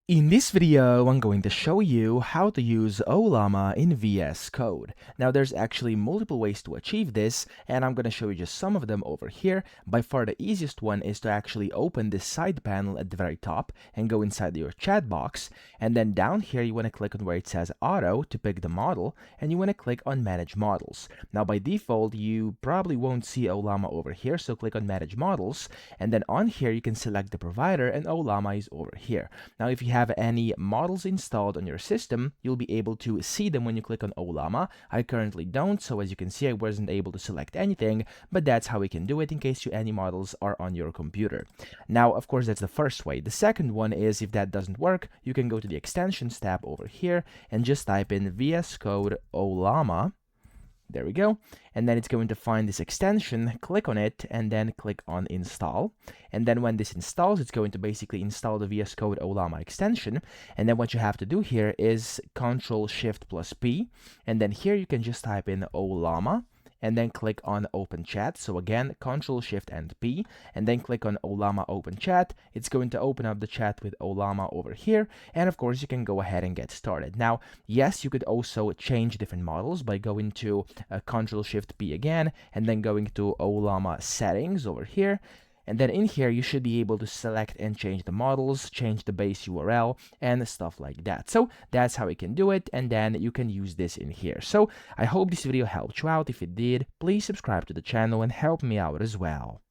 In this video, I'm going to show you how to use Ollama in VS Code. Now, there's actually multiple ways to achieve this, and I'm going to show you just some of them over here. By far, the easiest one is to actually open this side panel at the very top and go inside your chat box. And then down here, you want to click on where it says Auto to pick the model, and you want to click on Manage Models. Now, by default, you probably won't see Ollama over here, so click on Manage Models, and then on here, you can select the provider, and Ollama is over here. Now, if you have any models installed on your system, you'll be able to see them when you click on Ollama. I currently don't, so as you can see, I wasn't able to select anything, but that's how we can do it in case any models are on your computer. Now, of course, that's the first way. The second one is, if that doesn't work, you can go to the Extensions tab over here and just type in VSCode Ollama. There we go. And then it's going to find this extension, click on it, and then click on install. And then when this installs, it's going to basically install the VS Code Ollama extension. And then what you have to do here is Ctrl+Shift+P. And then here you can just type in Ollama, and then click on Open Chat. So again, Ctrl, Shift, and P, and then click on Ollama Open Chat. It's going to open up the chat with Ollama over here, and of course, you can go ahead and get started. Now, yes, you could also change different models by going to Ctrl, Shift, P again, and then going to Ollama Settings over here. And then in here, you should be able to select and change the models, change the base URL, and stuff like that. So that's how you can do it, and then you can use this in here. So I hope this video helped you out. If it did, please subscribe to the channel and help me out as well.